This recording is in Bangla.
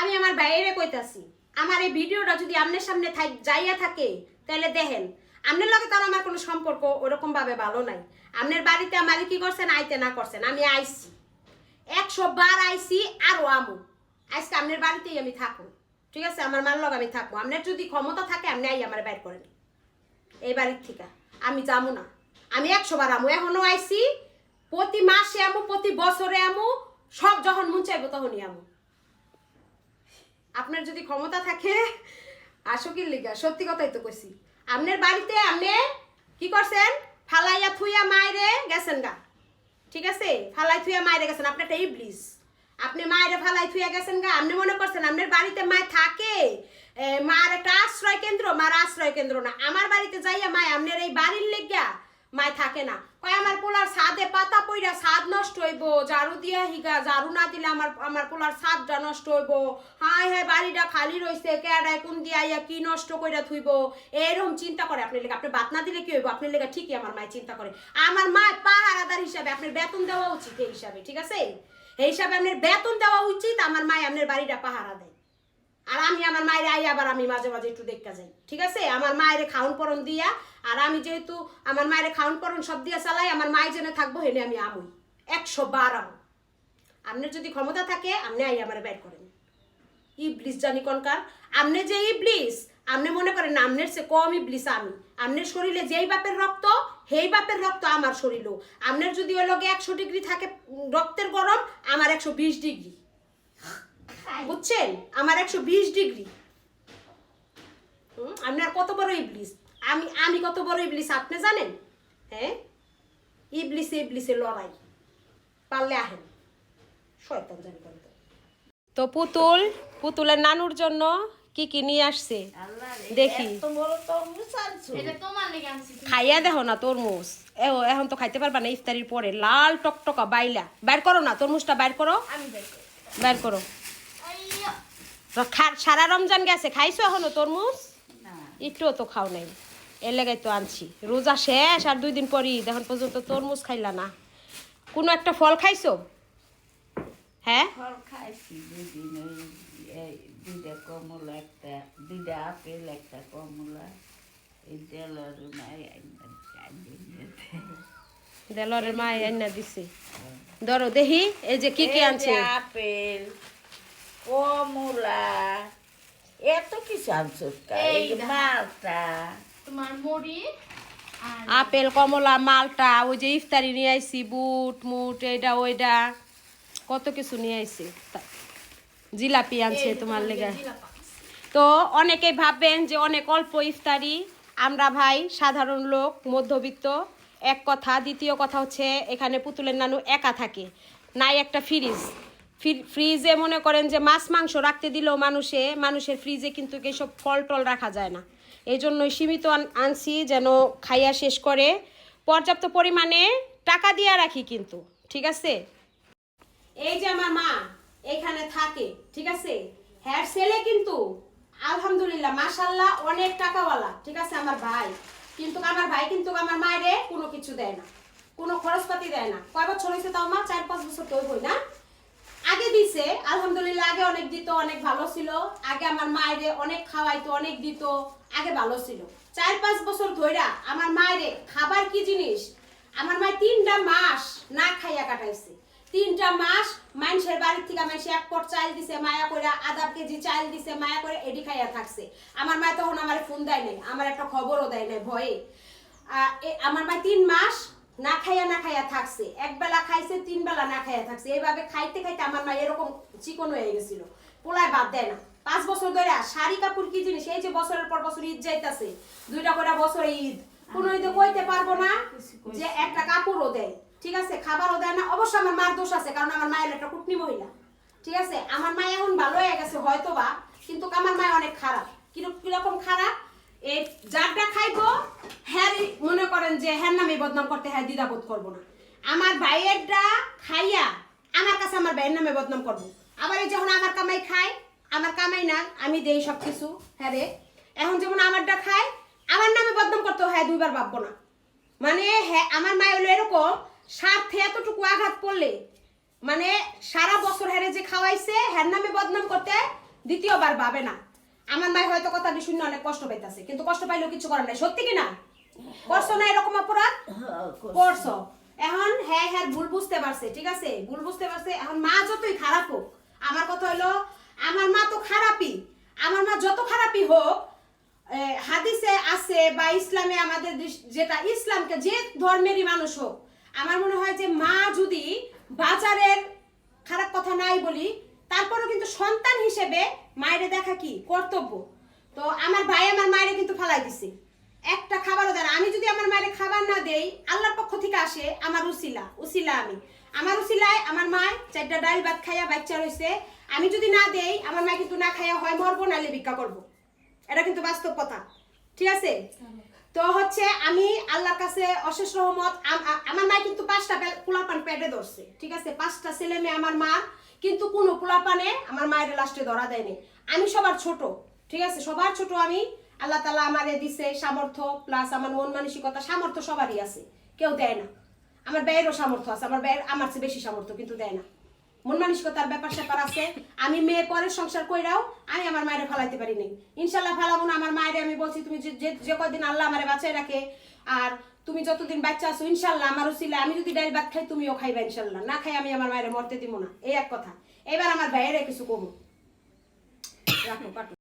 আমি আমার বাইরে কইতাছি আমার এই ভিডিওটা যদি আপনার সামনে যাইয়া থাকে তাহলে দেখেন আপনার লগে তো আমার কোনো সম্পর্ক ওরকম ভাবে ভালো নাই। আপনার বাড়িতে আমার কি করছেন আইতে না করছেন, আমি আইছি 100 বার আইছি আরো আমু। আজকে আপনার বাড়িতেই আমি থাকবো, ঠিক আছে? আমার মার লগে আমি থাকবো। আপনার যদি ক্ষমতা থাকে আপনি আই আমার বাইর করেন এই বাড়ির থেকে, আমি যাবো না। আমি 100 বার আমু, এখনো আইছি, প্রতি মাসে আমু, প্রতি বছরে আমু, সব যখন মন চাইবো তখনই আমু। আপনার যদি ক্ষমতা থাকে আসো কি লিগা, সত্যি কথাই তো কইছি। আপনার বাড়িতে আপনি কি করছেন, ফালাইয়া থুইয়া মাইরে গেছেন গা, ঠিক আছে? ফালাই থুইয়া মাইরে গেছেন, আপনি একটা ইবলিস। আপনি মায়েরে ফালাই থুইয়া গেছেন গা। আপনি মনে করছেন আপনার বাড়িতে মায় থাকে, মার একটা আশ্রয় কেন্দ্র, মার আশ্রয় কেন্দ্র না। আমার বাড়িতে যাইয়া মায় আপনার এই বাড়ির লেগা মায় থাকে না। কয় আমার পোলার ছাদে পাতা পইরা ছাদ নষ্ট হইব, ঝাড়ু দিয়া হিগা, ঝাড়ু না দিলে আমার পোলার ছাদটা নষ্ট হইব, হায় হায় বাড়িটা খালি রইছে, কেডায় কোন দিয়া আইয়া কি নষ্ট কইরা থুইব, এরকম চিন্তা করে আপনার লেগে। আপনি বাত না দিলে কি হইব? আপনার লেগে ঠিকই আমার মায় চিন্তা করে। আমার মায় পাহারাদার হিসাবে আপনার বেতন দেওয়া উচিত, এই হিসাবে, ঠিক আছে? এই হিসাবে আপনার বেতন দেওয়া উচিত। আমার মায় আপনার বাড়িটা পাহারা দেয়, আর আমি আমার মায়ের আই আবার আমি মাঝে মাঝে একটু দেখা যাই, ঠিক আছে? আমার মায়ের খাউন পরন দিয়া, আর আমি যেহেতু আমার মায়ের খাউন পরন সব দিয়া চালাই, আমার মায়ের জন্য থাকবো হেনে আমি আমুই 100 বার আমু। আপনার যদি ক্ষমতা থাকে আপনি আই আমার বের করেন। ইবলিস জানি কোনকার আপনি, যে ইবলিস আপনি মনে করেন না আপনার সে কম ইবলিস আমি। আপনার শরীরে যেই বাপের রক্ত সেই বাপের রক্ত আমার শরীরও। আপনার যদি ওই লগে 100 ডিগ্রি থাকে রক্তের গরম, আমার 120 ডিগ্রি, বুঝছেন? আমার 120 ডিগ্রি। আপনার কত বড় ইবলিস, আমি কত বড় ইবলিস আপনি জানেন? হ্যাঁ, ইবলিসে লড়াই, পারলে আহেন, শয়তান জানি কোন। তো পুতুলের নানুর জন্য কি কি নিয়ে আসছে দেখি, খাইয়া দেখো না তরমুজ। এখন তো খাইতে পারবা না, ইফতারির পরে লাল টকটকা বাইলা। বাইর করো না তরমুজটা, বাইর করো, বাইর করো। সারা রমজান গেছে, খাইছো এখনো তরমুজ? একটুও তো খাও নাই, এর লেগাই তো আনছি। রোজা শেষ আর 2 দিন পরই, এখন পর্যন্ত তরমুজ খাইলা না। কোনো একটা ফল খাইছো? হ্যাঁ, ফল খাইছি 2 দিন, ওই 2টা কমলা, 2টা আপেল, 1টা কমলা। এই দেলরের মা এনে দিছে। ধরো দেখি এই যে কি কি আনছে। আপেল, কমলা, এত কিছু আনছো। মালটা, তোমার মুড়ি, আপেল, কমলা, মালটা, ওই যে ইফতারি নিয়ে আইছি, বুট মুট, এইটা ওইটা, কত কিছু নিয়ে আইছি। জিলাপি আনছে তোমার লেগে। তো অনেকেই ভাববেন যে অনেক অল্প ইফতারি, আমরা ভাই সাধারণ লোক, মধ্যবিত্ত, এক কথা। দ্বিতীয় কথা হচ্ছে এখানে পুতুলের নানু একা থাকে, নাই একটা ফ্রিজে মনে করেন যে মাছ মাংস রাখতে দিলেও মানুষের ফ্রিজে কিন্তু এইসব ফল টল রাখা যায় না। এই জন্যই সীমিত আনছি যেন খাইয়া শেষ করে। পর্যাপ্ত পরিমাণে টাকা দিয়ে রাখি কিন্তু, ঠিক আছে? এই যে আমার মা এখানে থাকে, ঠিক আছে? হ্যাঁ, ছেলে কিন্তু আলহামদুলিল্লাহ মাশাআল্লাহ অনেক টাকাওয়ালা, ঠিক আছে? আমার ভাই কিন্তু আমার মায়েরে কোনো কিছু দেয় না, কোনো খরচপাতি দেয় না। কয় বছর হয়েছে তাও মা? 4-5 বছর তো হই না। আগে দিছে আলহামদুলিল্লাহ, আগে অনেক দিত, অনেক ভালো ছিল। আগে আমার মায়েরে অনেক খাওয়াইতো, অনেক দিত, আগে ভালো ছিল। 4-5 বছর ধইরা আমার মায়েরে খাবার কি জিনিস, আমার মায়ের 3টা মাস না খাইয়া কাটাইছে। 3টা মাস মানুষের বাড়ির থেকে মানুষ 1 পট চাল দিছে মায়া করে, আধা কেজি চাল দিছে মায়া করে, এডি খাইয়া থাকছে। আমার মা তখন আমার ফোন দেয় নাই, আমার একটা খবরও দেয় নাই ভয়ে। আমার মা 3 মাস না খাইয়া থাকছে, একবেলা খাইছে, 3 বেলা না খাইয়া থাকছে। এইভাবে খাইতে খাইতে আমার মা এরকম চিকন হয়ে গেছিল, পোলায় বাদ দেয় না। 5 বছর ধরে শাড়ি কাপড় কি জিনিস, এই যে বছরের পর বছর ঈদ যাইতাছে, 2টা করে বছরে ঈদ, কোনো ঈদে কইতে পারবো না যে একটা কাপড়ও দেয়, ঠিক আছে? খাবারও দেয় না। অবশ্য আমার মার দোষ আছে, কারণ আমার মায়ের একটা কুটনি মহিলা, ঠিক আছে? আমার মা এখন ভালো হয়ে গেছে হয়তো বা, কিন্তু আমার মা অনেক খারাপ। কিরকম খারাপ, এই যারটা খাইবো হ্যাঁ মনে করেন যে হ্যাঁ নামে বদনাম করতে হ্যাঁ দ্বিধাবোধ করবো না। আমার ভাইয়েরটা খাইয়া আমার কাছে আমার ভাইয়ের নামে বদনাম করবো। আবার এই যখন আমার কামাই খায়, আমার কামাই না, আমি দেই সব কিছু, হ্যাঁ রে, এখন যেমন আমারটা খায় আমার নামে বদনাম করতে হ্যাঁ 2 বার ভাববো না। মানে হ্যাঁ আমার মা হলো এরকম, স্বার্থে এতটুকু আঘাত পড়লে মানে সারা বছর হ্যারে যে খাওয়াইছে হ্যার নামে বদনাম করতে দ্বিতীয়বার ভাবে না। আমার মাই হয়তো কথাটি শুনে অনেক কষ্ট পাইতাছে, কিন্তু কষ্ট পাইলেও কিছু করার নাই। সত্যি কি না? করছো না এরকম অপরাধ? করছো। এখন হ্যাঁ হ্যাঁ ভুল বুঝতে পারছে, ঠিক আছে, ভুল বুঝতে পারছে। এখন মা যতই খারাপ হোক, আমার কথা হলো আমার মা তো খারাপই, আমার মা যত খারাপই হোক, হাদিসে আছে বা ইসলামে আমাদের যেটা ইসলামকে যে ধর্মেরই মানুষ হোক, আমার মনে হয় যে মা যদি বাজারের খারাপ কথা নাই বলি, তারপরেও কিন্তু সন্তান হিসেবে মায়ের দেখা কি কর্তব্য। তো আমার ভাই আমার মায়ের কিন্তু ফালাই দিছে, একটা খাবারও দেয় না। আমি যদি আমার মায়ের খাবার না দেই, আল্লাহর পক্ষ থেকে আসে আমার উসিলা আমি আমার উসিলায় আমার মা 4টা ডাল ভাত খাইয়া বাচ্চা রয়েছে। আমি যদি না দেই, আমার মা কিন্তু না খাইয়া হয় মরবো, নাহলে ভিক্ষা করবো। এটা কিন্তু বাস্তব কথা, ঠিক আছে? তো হচ্ছে আমি আল্লাহর কাছে অশেষ রহমত, আমার মা কিন্তু 5টা পোলাপান পেটে ধরছে, ঠিক আছে, 5টা ছেলে মেয়ে আমার মা, কিন্তু কোনো পোলাপানে আমার মায়ের লাস্টে ধরা দেয়নি। আমি সবার ছোট, ঠিক আছে, সবার ছোট আমি। আল্লাহ তাআলা আমারে দিছে সামর্থ্য, প্লাস আমার মন মানসিকতা, সামর্থ্য সবারই আছে, কেউ দেয় না। আমার ব্যয়েরও সামর্থ্য আছে, আমার ব্যয়ের আমার চেয়ে বেশি সামর্থ্য, কিন্তু দেয় না। মন মানসিকতার ব্যাপার স্যাপার আছে। আমি মেয়ে পরের সংসার কইরাও আমি আমার মায়ের ফালাইতে পারি নাই। ইনশাল্লাহ ফালাবো না। আমার মায়ের আমি বলছি, তুমি যে কদিন আল্লাহ আমারে বাঁচায় রাখে, আর তুমি যতদিন বাচ্চা আছো, ইনশাল্লাহ আমার উসিলা আমি যদি ডাল ভাত খাই, তুমিও খাইবা ইনশাল্লাহ। না খাই আমি আমার মায়ের মরতে দিব না, এই এক কথা। এবার আমার ভাইয়ের কিছু কমু রাখো কাটো।